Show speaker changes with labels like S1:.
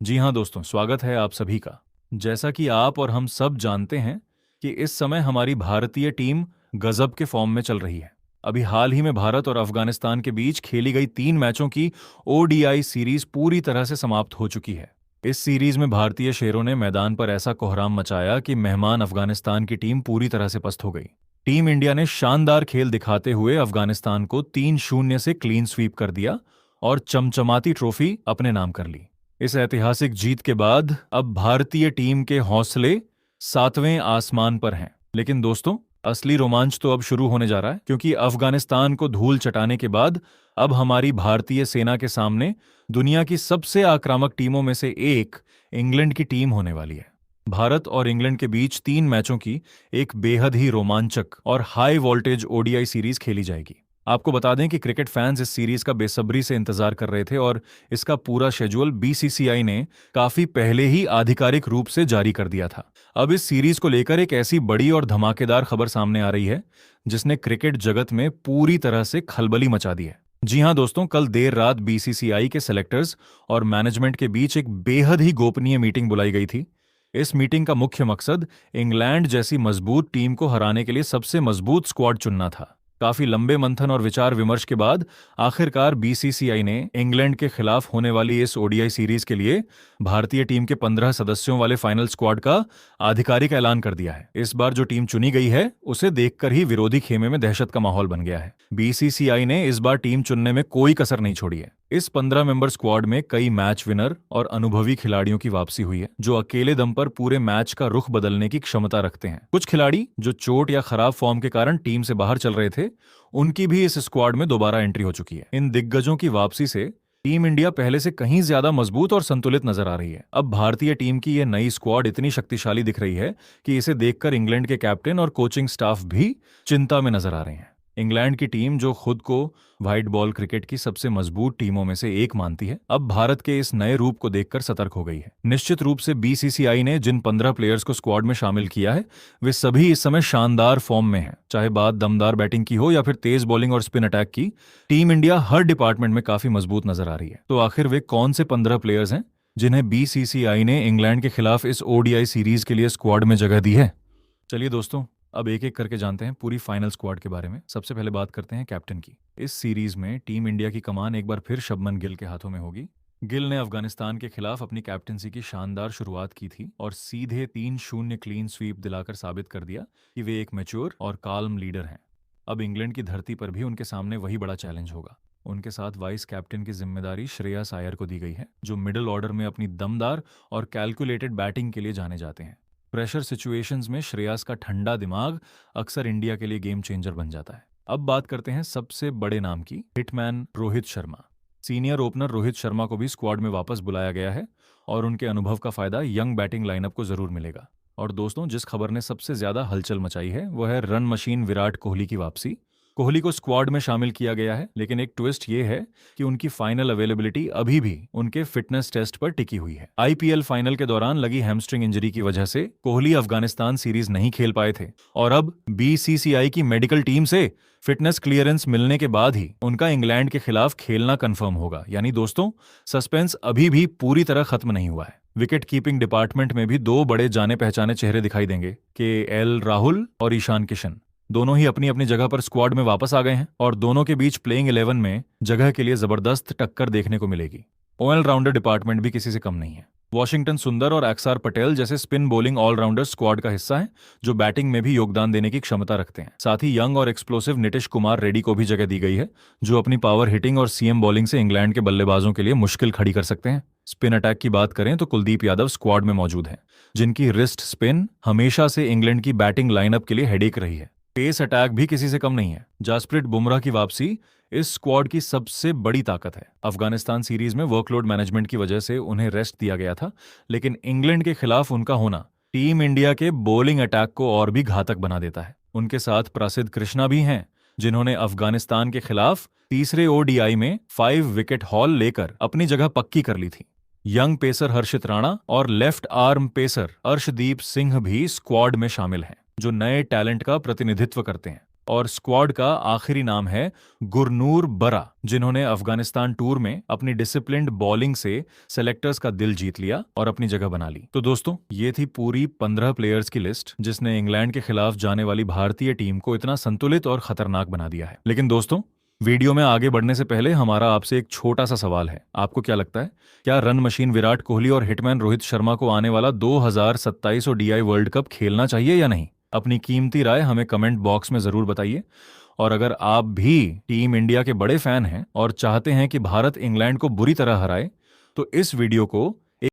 S1: जी हाँ दोस्तों, स्वागत है आप सभी का। जैसा कि आप और हम सब जानते हैं कि इस समय हमारी भारतीय टीम गजब के फॉर्म में चल रही है। अभी हाल ही में भारत और अफगानिस्तान के बीच खेली गई 3 मैचों की ओडीआई सीरीज पूरी तरह से समाप्त हो चुकी है। इस सीरीज में भारतीय शेरों ने मैदान पर ऐसा कोहराम मचाया कि मेहमान अफगानिस्तान की टीम पूरी तरह से पस्त हो गई। टीम इंडिया ने शानदार खेल दिखाते हुए अफगानिस्तान को 3-0 से क्लीन स्वीप कर दिया और चमचमाती ट्रॉफी अपने नाम कर ली। इस ऐतिहासिक जीत के बाद अब भारतीय टीम के हौसले 7वें आसमान पर हैं। लेकिन दोस्तों, असली रोमांच तो अब शुरू होने जा रहा है, क्योंकि अफगानिस्तान को धूल चटाने के बाद अब हमारी भारतीय सेना के सामने दुनिया की सबसे आक्रामक टीमों में से एक इंग्लैंड की टीम होने वाली है। भारत और इंग्लैंड के बीच 3 मैचों की एक बेहद ही रोमांचक और हाई वोल्टेज ओडीआई सीरीज खेली जाएगी। आपको बता दें कि क्रिकेट फैंस इस सीरीज का बेसब्री से इंतजार कर रहे थे और इसका पूरा शेड्यूल बीसीसीआई ने काफी पहले ही आधिकारिक रूप से जारी कर दिया था। अब इस सीरीज को लेकर एक ऐसी बड़ी और धमाकेदार खबर सामने आ रही है जिसने क्रिकेट जगत में पूरी तरह से खलबली मचा दी है। जी हां दोस्तों, कल देर रात बीसीसीआई के सेलेक्टर्स और मैनेजमेंट के बीच एक बेहद ही गोपनीय मीटिंग बुलाई गई थी। इस मीटिंग का मुख्य मकसद इंग्लैंड जैसी मजबूत टीम को हराने के लिए सबसे मजबूत स्क्वाड चुनना था। काफी लंबे मंथन और विचार विमर्श के बाद आखिरकार बीसीसीआई ने इंग्लैंड के खिलाफ होने वाली इस ओडीआई सीरीज के लिए भारतीय टीम के 15 सदस्यों वाले फाइनल स्क्वाड का आधिकारिक ऐलान कर दिया है। इस बार जो टीम चुनी गई है उसे देखकर ही विरोधी खेमे में दहशत का माहौल बन गया है। बीसीसीआई ने इस बार टीम चुनने में कोई कसर नहीं छोड़ी है। इस 15 मेंबर स्क्वाड में कई मैच विनर और अनुभवी खिलाड़ियों की वापसी हुई है, जो अकेले दम पर पूरे मैच का रुख बदलने की क्षमता रखते हैं। कुछ खिलाड़ी जो चोट या खराब फॉर्म के कारण टीम से बाहर चल रहे थे, उनकी भी इस स्क्वाड में दोबारा एंट्री हो चुकी है। इन दिग्गजों की वापसी से टीम इंडिया पहले से कहीं ज्यादा मजबूत और संतुलित नजर आ रही है। अब भारतीय टीम की यह नई स्क्वाड इतनी शक्तिशाली दिख रही है कि इसे देखकर इंग्लैंड के कैप्टन और कोचिंग स्टाफ भी चिंता में नजर आ रहे हैं। इंग्लैंड की टीम, जो खुद को व्हाइट बॉल क्रिकेट की सबसे मजबूत टीमों में से एक मानती है, अब भारत के इस नए रूप को देखकर सतर्क हो गई है। निश्चित रूप से बीसीसीआई ने जिन 15 प्लेयर्स को स्क्वाड में शामिल किया है, वे सभी इस समय शानदार फॉर्म में हैं। चाहे बात दमदार बैटिंग की हो या फिर तेज बॉलिंग और स्पिन अटैक की, टीम इंडिया हर डिपार्टमेंट में काफी मजबूत नजर आ रही है। तो आखिर वे कौन से 15 प्लेयर्स हैं जिन्हें बीसीसीआई ने इंग्लैंड के खिलाफ इस ओडीआई सीरीज के लिए स्क्वाड में जगह दी है? चलिए दोस्तों, अब एक एक करके जानते हैं पूरी फाइनल स्क्वाड के बारे में। सबसे पहले बात करते हैं कैप्टन की। इस सीरीज में टीम इंडिया की कमान एक बार फिर शुभमन गिल के हाथों में होगी। गिल ने अफगानिस्तान के खिलाफ अपनी कैप्टनसी की शानदार शुरुआत की थी और सीधे 3-0 क्लीन स्वीप दिलाकर साबित कर दिया कि वे एक मैच्योर और काल्म लीडर हैं। अब इंग्लैंड की धरती पर भी उनके सामने वही बड़ा चैलेंज होगा। उनके साथ वाइस कैप्टन की जिम्मेदारी श्रेयस अय्यर को दी गई है, जो मिडिल ऑर्डर में अपनी दमदार और कैलकुलेटेड बैटिंग के लिए जाने जाते हैं। प्रेशर सिचुएशंस में श्रेयस का ठंडा दिमाग अक्सर इंडिया के लिए गेम चेंजर बन जाता है। अब बात करते हैं सबसे बड़े नाम की, hitman Rohit Sharma. Senior opener Rohit Sharma को भी स्क्वाड में वापस बुलाया गया है और उनके अनुभव का फायदा यंग बैटिंग लाइनअप को जरूर मिलेगा। और दोस्तों, जिस खबर ने सबसे ज्यादा हलचल मचाई है वो है रन मशीन विराट कोहली की वापसी। कोहली को स्क्वाड में शामिल किया गया है, लेकिन एक ट्विस्ट ये है कि उनकी फाइनल अवेलेबिलिटी अभी भी उनके फिटनेस टेस्ट पर टिकी हुई है। आईपीएल फाइनल के दौरान लगी हैमस्ट्रिंग इंजरी की वजह से कोहली अफगानिस्तान सीरीज नहीं खेल पाए थे और अब बीसीसीआई की मेडिकल टीम से फिटनेस क्लियरेंस मिलने के बाद ही उनका इंग्लैंड के खिलाफ खेलना कंफर्म होगा। यानी दोस्तों, सस्पेंस अभी भी पूरी तरह खत्म नहीं हुआ है। विकेट कीपिंग डिपार्टमेंट में भी 2 बड़े जाने पहचाने चेहरे दिखाई देंगे, केएल राहुल और ईशान किशन। दोनों ही अपनी अपनी जगह पर स्क्वाड में वापस आ गए हैं और दोनों के बीच प्लेइंग 11 में जगह के लिए जबरदस्त टक्कर देखने को मिलेगी। ऑलराउंडर डिपार्टमेंट भी किसी से कम नहीं है। वॉशिंगटन सुंदर और अक्षर पटेल जैसे स्पिन बॉलिंग ऑलराउंडर स्क्वाड का हिस्सा हैं, जो बैटिंग में भी योगदान देने की क्षमता रखते हैं। साथ ही यंग और एक्सप्लोसिव नीतीश कुमार रेड्डी को भी जगह दी गई है, जो अपनी पावर हिटिंग और सीएम बॉलिंग से इंग्लैंड के बल्लेबाजों के लिए मुश्किल खड़ी कर सकते हैं। स्पिन अटैक की बात करें तो कुलदीप यादव स्क्वाड में मौजूद हैं, जिनकी रिस्ट स्पिन हमेशा से इंग्लैंड की बैटिंग लाइनअप के लिए हेडेक रही है। पेस अटैक भी किसी से कम नहीं है। जसप्रीत बुमराह की वापसी इस स्क्वाड की सबसे बड़ी ताकत है। अफगानिस्तान सीरीज में वर्कलोड मैनेजमेंट की वजह से उन्हें रेस्ट दिया गया था, लेकिन इंग्लैंड के खिलाफ उनका होना टीम इंडिया के बॉलिंग अटैक को और भी घातक बना देता है। उनके साथ प्रसिद्ध कृष्णा भी हैं, जिन्होंने अफगानिस्तान के खिलाफ तीसरे ओडीआई में 5 विकेट हॉल लेकर अपनी जगह पक्की कर ली थी। यंग पेसर हर्षित राणा और left arm pacer Arshdeep Singh भी स्क्वाड में शामिल हैं, जो नए टैलेंट का प्रतिनिधित्व करते हैं। और स्क्वाड का आखिरी नाम है गुरनूर बरा, जिन्होंने अफगानिस्तान टूर में अपनी डिसिप्लिन्ड बॉलिंग से सेलेक्टर्स का दिल जीत लिया और अपनी जगह बना ली। तो दोस्तों, ये थी पूरी 15 प्लेयर्स की लिस्ट जिसने इंग्लैंड के खिलाफ जाने वाली भारतीय टीम को इतना संतुलित और खतरनाक बना दिया है। लेकिन दोस्तों, वीडियो में आगे बढ़ने से पहले हमारा आपसे एक छोटा सा सवाल है। आपको क्या लगता है, क्या रन मशीन विराट कोहली और हिटमैन रोहित शर्मा को आने वाला 2027 ओडीआई वर्ल्ड कप खेलना चाहिए या नहीं? अपनी कीमती राय हमें कमेंट बॉक्स में जरूर बताइए। और अगर आप भी टीम इंडिया के बड़े फैन हैं और चाहते हैं कि भारत इंग्लैंड को बुरी तरह हराए, तो इस वीडियो को